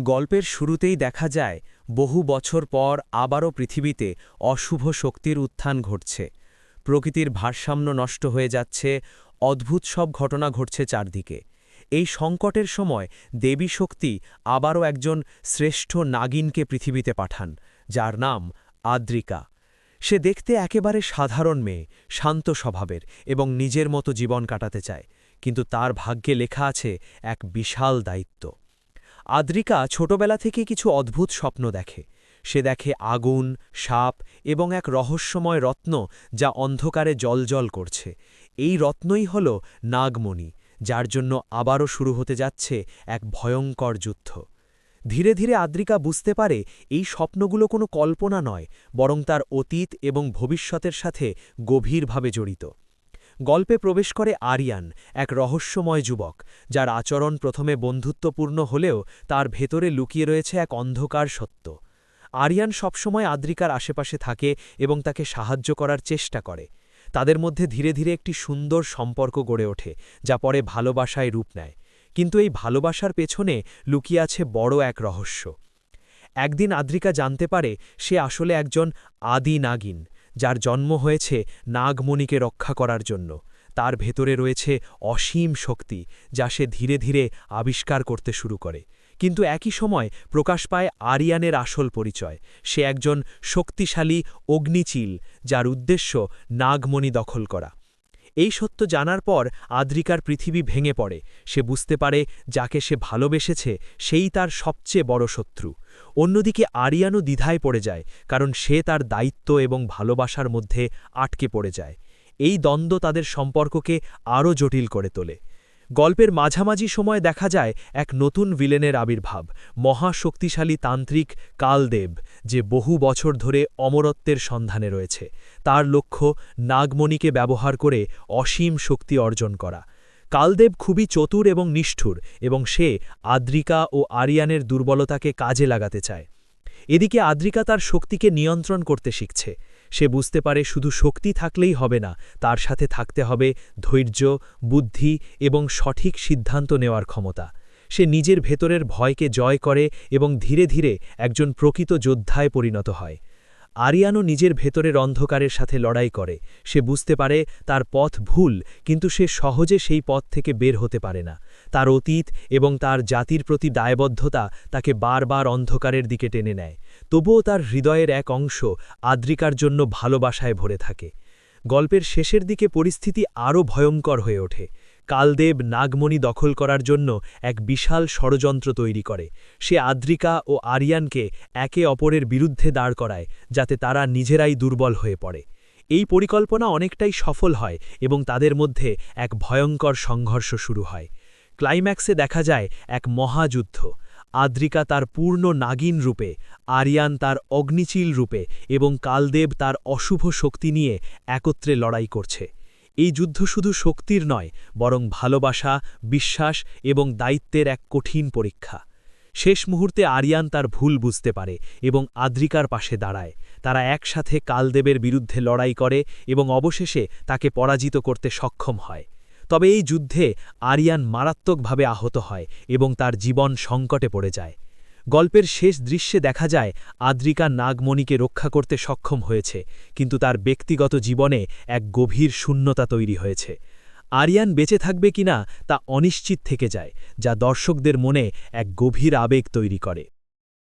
গল্পের শুরুতেই দেখা যায় বহু বছর পর আবারও পৃথিবীতে অশুভ শক্তির উত্থান ঘটছে। প্রকৃতির ভারসাম্য নষ্ট হয়ে যাচ্ছে, অদ্ভুত সব ঘটনা ঘটছে চারদিকে। এই সংকটের সময় দেবী শক্তি আবারও একজন শ্রেষ্ঠ নাগিনকে পৃথিবীতে পাঠান, যার নাম আদ্রিকা। সে দেখতে একেবারে সাধারণ মেয়ে, শান্ত স্বভাবের এবং নিজের মতো জীবন কাটাতে চায়, কিন্তু তার ভাগ্যে লেখা আছে এক বিশাল দায়িত্ব। আদ্রিকা ছোটবেলা থেকে কিছু অদ্ভুত স্বপ্ন দেখে। সে দেখে আগুন, সাপ এবং এক রহস্যময় রত্ন যা অন্ধকারে জ্বলজ্বল করছে। এই রত্নই হল নাগমণি, যার জন্য আবারও শুরু হতে যাচ্ছে এক ভয়ঙ্কর যুদ্ধ। ধীরে ধীরে আদ্রিকা বুঝতে পারে এই স্বপ্নগুলো কোনো কল্পনা নয়, বরং তার অতীত এবং ভবিষ্যতের সাথে গভীরভাবে জড়িত। গল্পে প্রবেশ করে আরিয়ান, এক রহস্যময় যুবক, যার আচরণ প্রথমে বন্ধুত্বপূর্ণ হলেও তার ভেতরে লুকিয়ে রয়েছে এক অন্ধকার সত্য। আরিয়ান সবসময় আদ্রিকার আশেপাশে থাকে এবং তাকে সাহায্য করার চেষ্টা করে। তাদের মধ্যে ধীরে ধীরে একটি সুন্দর সম্পর্ক গড়ে ওঠে, যা পরে ভালোবাসায় রূপ নেয়। কিন্তু এই ভালোবাসার পেছনে লুকিয়ে আছে বড় এক রহস্য। একদিন আদ্রিকা জানতে পারে সে আসলে একজন আদি নাগিন, যার জন্ম হয়েছে নাগমণিকে রক্ষা করার জন্য। তার ভেতরে রয়েছে অসীম শক্তি, যা সে ধীরে ধীরে আবিষ্কার করতে শুরু করে। কিন্তু একই সময় প্রকাশ পায় আরিয়ানের আসল পরিচয়। সে একজন শক্তিশালী অগ্নিচিল, যার উদ্দেশ্য নাগমণি দখল করা। এই সত্য জানার পর আদ্রিকার পৃথিবী ভেঙে পড়ে। সে বুঝতে পারে যাকে সে ভালোবেসেছে সেই তার সবচেয়ে বড় শত্রু। অন্যদিকে আরিয়ানও দ্বিধায় পড়ে যায়, কারণ সে তার দায়িত্ব এবং ভালোবাসার মধ্যে আটকে পড়ে যায়। এই দ্বন্দ্ব তাদের সম্পর্ককে আরও জটিল করে তোলে। গল্পের মাঝামাঝি সময় দেখা যায় এক নতুন ভিলেনের আবির্ভাব, মহাশক্তিশালী তান্ত্রিক কালদেব, যে বহু বছর ধরে অমরত্বের সন্ধানে রয়েছে। তার লক্ষ্য নাগমণিকে ব্যবহার করে অসীম শক্তি অর্জন করা। কালদেব খুবই চতুর এবং নিষ্ঠুর, এবং সে আদ্রিকা ও আরিয়ানের দুর্বলতাকে কাজে লাগাতে চায়। এদিকে আদ্রিকা তার শক্তিকে নিয়ন্ত্রণ করতে শিখছে। সে বুঝতে পারে শুধু শক্তি থাকলেই হবে না, তার সাথে থাকতে হবে ধৈর্য, বুদ্ধি এবং সঠিক সিদ্ধান্ত নেওয়ার ক্ষমতা। সে নিজের ভেতরের ভয়কে জয় করে এবং ধীরে ধীরে একজন প্রকৃত যোদ্ধায় পরিণত হয়। আরিয়ানও নিজের ভেতরের অন্ধকারের সাথে লড়াই করে। সে বুঝতে পারে তার পথ ভুল, কিন্তু সে সহজে সেই পথ থেকে বের হতে পারে না। তার অতীত এবং তার জাতির প্রতি দায়বদ্ধতা তাকে বারবার অন্ধকারের দিকে টেনে নেয়। তবুও তার হৃদয়ের এক অংশ আদ্রিকার জন্য ভালোবাসায় ভরে থাকে। গল্পের শেষের দিকে পরিস্থিতি আরও ভয়ঙ্কর হয়ে ওঠে। কালদেব নাগমণি দখল করার জন্য এক বিশাল ষড়যন্ত্র তৈরি করে। সে আদ্রিকা ও আরিয়ানকে একে অপরের বিরুদ্ধে দাঁড় করায়, যাতে তারা নিজেরাই দুর্বল হয়ে পড়ে। এই পরিকল্পনা অনেকটাই সফল হয় এবং তাদের মধ্যে এক ভয়ঙ্কর সংঘর্ষ শুরু হয়। ক্লাইম্যাক্সে দেখা যায় এক মহাযুদ্ধ। আদ্রিকা তার পূর্ণ নাগিন রূপে, আরিয়ান তার অগ্নিচিল রূপে এবং কালদেব তার অশুভ শক্তি নিয়ে একত্রে লড়াই করছে। এই যুদ্ধ শুধু শক্তির নয়, বরং ভালোবাসা, বিশ্বাস এবং দায়িত্বের এক কঠিন পরীক্ষা। শেষ মুহূর্তে আরিয়ান তার ভুল বুঝতে পারে এবং আদ্রিকার পাশে দাঁড়ায়। তারা একসাথে কালদেবের বিরুদ্ধে লড়াই করে এবং অবশেষে তাকে পরাজিত করতে সক্ষম হয়। তবে এই যুদ্ধে আরিয়ান মারাত্মকভাবে আহত হয় এবং তার জীবন সংকটে পড়ে যায়। গল্পের শেষ দৃশ্যে দেখা যায় আদ্রিকা নাগমণিকে রক্ষা করতে সক্ষম হয়েছে, কিন্তু তার ব্যক্তিগত জীবনে এক গভীর শূন্যতা তৈরি হয়েছে। আরিয়ান বেঁচে থাকবে কিনা তা অনিশ্চিত থেকে যায়, যা দর্শকদের মনে এক গভীর আবেগ তৈরি করে।